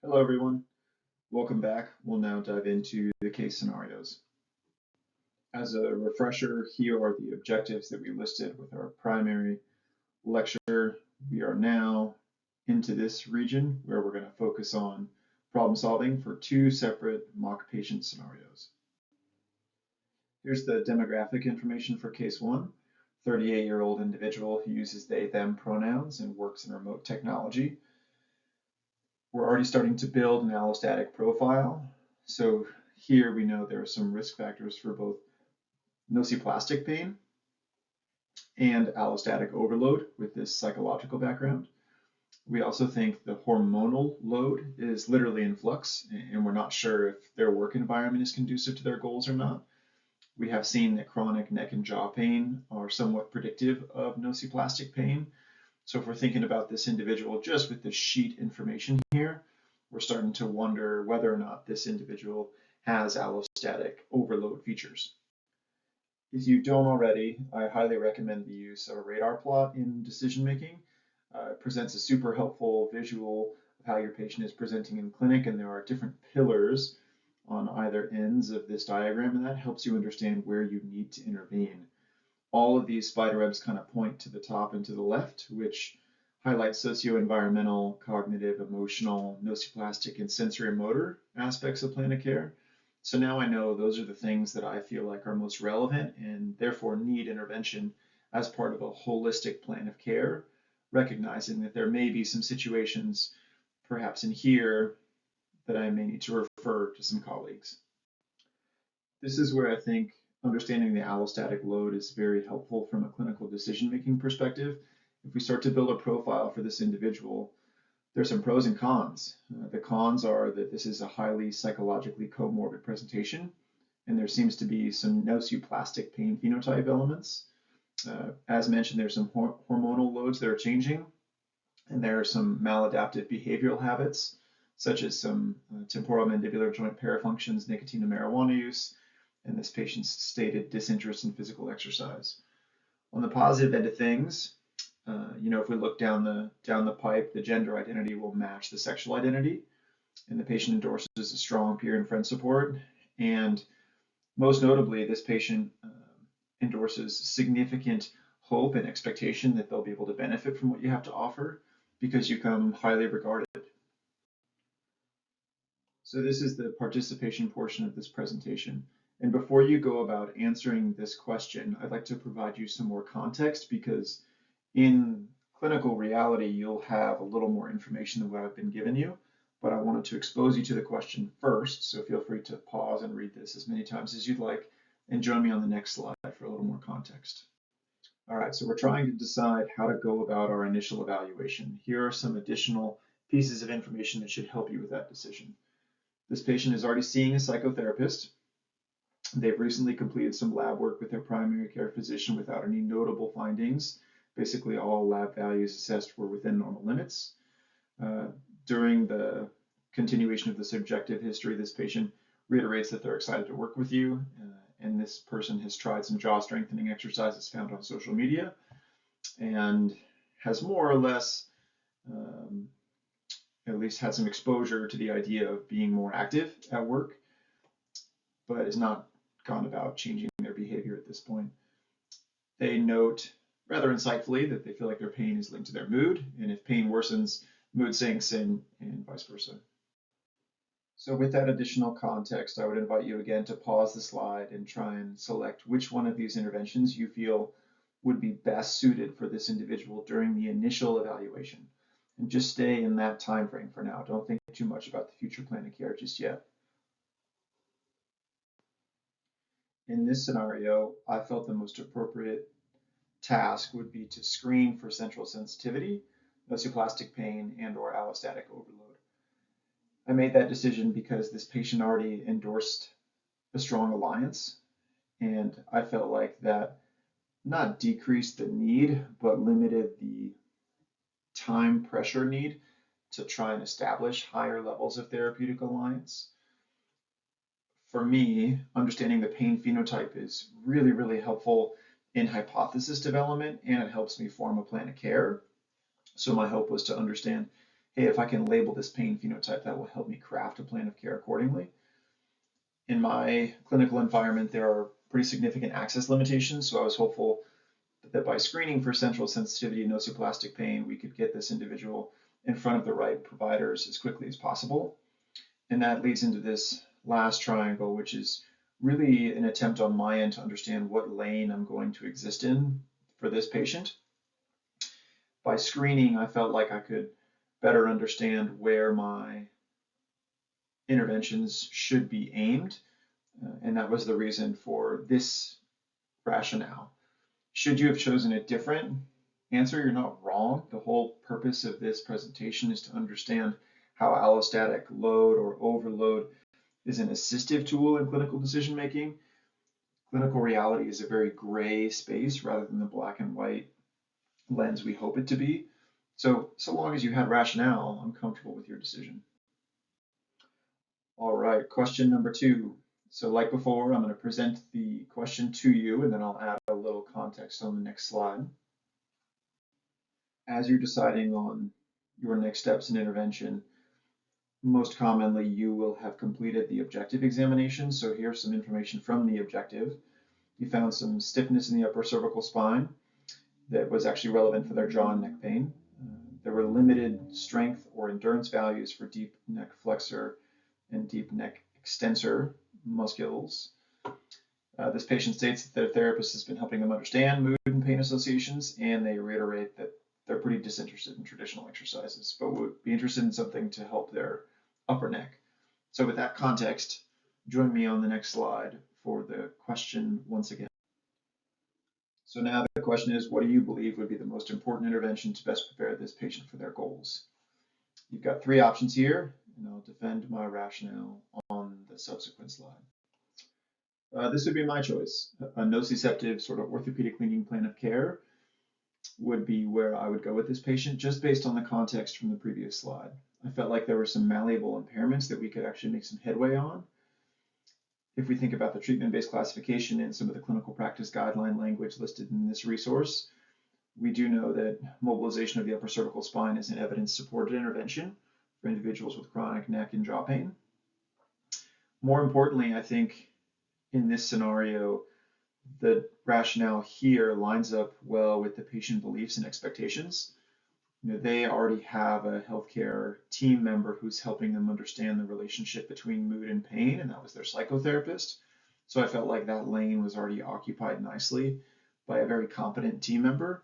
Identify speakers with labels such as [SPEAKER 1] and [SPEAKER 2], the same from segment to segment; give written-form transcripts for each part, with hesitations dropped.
[SPEAKER 1] Hello everyone, welcome back. We'll now dive into the case scenarios. As a refresher, here are the objectives that we listed with our primary lecture. We are now into this region where we're going to focus on problem solving for two separate mock patient scenarios. Here's the demographic information for case one. 38-year-old individual who uses they, them pronouns and works in remote technology. We're already starting to build an allostatic profile. So here we know there are some risk factors for both nociplastic pain and allostatic overload with this psychological background. We also think the hormonal load is literally in flux, and we're not sure if their work environment is conducive to their goals or not. We have seen that chronic neck and jaw pain are somewhat predictive of nociplastic pain. So if we're thinking about this individual just with the sheet information here, we're starting to wonder whether or not this individual has allostatic overload features. If you don't already, I highly recommend the use of a radar plot in decision making. It presents a super helpful visual of how your patient is presenting in clinic, and there are different pillars on either ends of this diagram, and that helps you understand where you need to intervene. All of these spider webs kind of point to the top and to the left, which highlights socio-environmental, cognitive, emotional, nociplastic, and sensory motor aspects of plan of care. So now I know those are the things that I feel like are most relevant and therefore need intervention as part of a holistic plan of care, recognizing that there may be some situations, perhaps in here, that I may need to refer to some colleagues. This is where I think understanding the allostatic load is very helpful from a clinical decision-making perspective. If we start to build a profile for this individual, there's some pros and cons. The cons are that this is a highly psychologically comorbid presentation, and there seems to be some nociplastic pain phenotype elements. As mentioned, there's some hormonal loads that are changing, and there are some maladaptive behavioral habits, such as some temporomandibular joint parafunctions, nicotine and marijuana use, and this patient's stated disinterest in physical exercise. On the positive end of things, if we look down the pipe, the gender identity will match the sexual identity, and the patient endorses a strong peer and friend support. And most notably, this patient endorses significant hope and expectation that they'll be able to benefit from what you have to offer because you come highly regarded. So this is the participation portion of this presentation. And before you go about answering this question, I'd like to provide you some more context because in clinical reality, you'll have a little more information than what I've been giving you, but I wanted to expose you to the question first, so feel free to pause and read this as many times as you'd like, and join me on the next slide for a little more context. All right, so we're trying to decide how to go about our initial evaluation. Here are some additional pieces of information that should help you with that decision. This patient is already seeing a psychotherapist. They've recently completed some lab work with their primary care physician without any notable findings. Basically, all lab values assessed were within normal limits. During the continuation of the subjective history, this patient reiterates that they're excited to work with you, and this person has tried some jaw strengthening exercises found on social media and has more or less at least had some exposure to the idea of being more active at work, but has not gone about changing their behavior at this point. They note rather insightfully that they feel like their pain is linked to their mood, and if pain worsens, mood sinks and vice versa. So with that additional context, I would invite you again to pause the slide and try and select which one of these interventions you feel would be best suited for this individual during the initial evaluation. And just stay in that time frame for now. Don't think too much about the future plan of care just yet. In this scenario, I felt the most appropriate task would be to screen for central sensitivity, nociplastic pain, and/or allostatic overload. I made that decision because this patient already endorsed a strong alliance, and I felt like that not decreased the need, but limited the time pressure need to try and establish higher levels of therapeutic alliance. For me, understanding the pain phenotype is really, really helpful in hypothesis development, and it helps me form a plan of care. So my hope was to understand hey, if I can label this pain phenotype, that will help me craft a plan of care accordingly. In my clinical environment, there are pretty significant access limitations, so I was hopeful that by screening for central sensitivity and nociplastic pain, we could get this individual in front of the right providers as quickly as possible. And that leads into this last triangle, which is really an attempt on my end to understand what lane I'm going to exist in for this patient. By screening, I felt like I could better understand where my interventions should be aimed, and that was the reason for this rationale. Should you have chosen a different answer, you're not wrong. The whole purpose of this presentation is to understand how allostatic load or overload is an assistive tool in clinical decision making. Clinical reality is a very gray space rather than the black and white lens we hope it to be. So long as you had rationale, I'm comfortable with your decision. All right, question number 2. So like before, I'm going to present the question to you, and then I'll add a little context on the next slide. As you're deciding on your next steps in intervention, most commonly you will have completed the objective examination. So here's some information from the objective. You found some stiffness in the upper cervical spine that was actually relevant for their jaw and neck pain. There were limited strength or endurance values for deep neck flexor and deep neck extensor muscles. This patient states that their therapist has been helping them understand mood and pain associations, and they reiterate that they're pretty disinterested in traditional exercises, but would be interested in something to help their upper neck. So with that context, join me on the next slide for the question once again. So now the question is, what do you believe would be the most important intervention to best prepare this patient for their goals? You've got 3 options here, and I'll defend my rationale on the subsequent slide. This would be my choice. A nociceptive sort of orthopedic leaning plan of care would be where I would go with this patient, just based on the context from the previous slide. I felt like there were some malleable impairments that we could actually make some headway on. If we think about the treatment-based classification and some of the clinical practice guideline language listed in this resource, we do know that mobilization of the upper cervical spine is an evidence-supported intervention for individuals with chronic neck and jaw pain. More importantly, I think in this scenario, the rationale here lines up well with the patient beliefs and expectations. They already have a healthcare team member who's helping them understand the relationship between mood and pain, and that was their psychotherapist. So I felt like that lane was already occupied nicely by a very competent team member.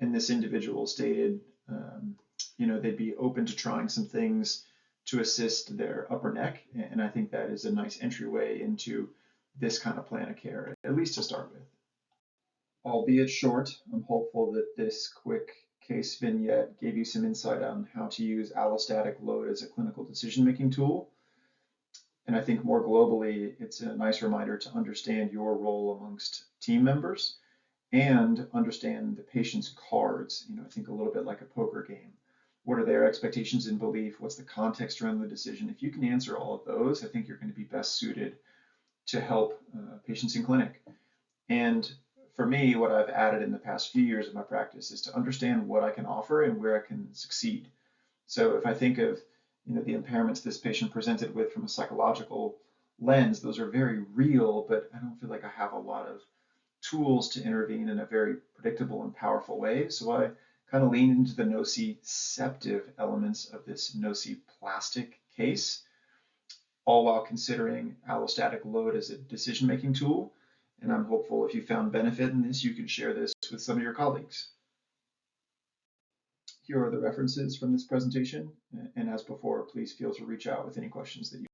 [SPEAKER 1] And this individual stated, they'd be open to trying some things to assist their upper neck. And I think that is a nice entryway into this kind of plan of care, at least to start with. Albeit short, I'm hopeful that this quick case vignette gave you some insight on how to use allostatic load as a clinical decision-making tool. And I think more globally, it's a nice reminder to understand your role amongst team members and understand the patient's cards. I think a little bit like a poker game. What are their expectations and belief? What's the context around the decision? If you can answer all of those, I think you're going to be best suited to help patients in clinic. And for me, what I've added in the past few years of my practice is to understand what I can offer and where I can succeed. So if I think of the impairments this patient presented with from a psychological lens, those are very real, but I don't feel like I have a lot of tools to intervene in a very predictable and powerful way. So I kind of lean into the nociceptive elements of this nociplastic case, all while considering allostatic load as a decision-making tool. And I'm hopeful if you found benefit in this, you can share this with some of your colleagues. Here are the references from this presentation. And as before, please feel to reach out with any questions that you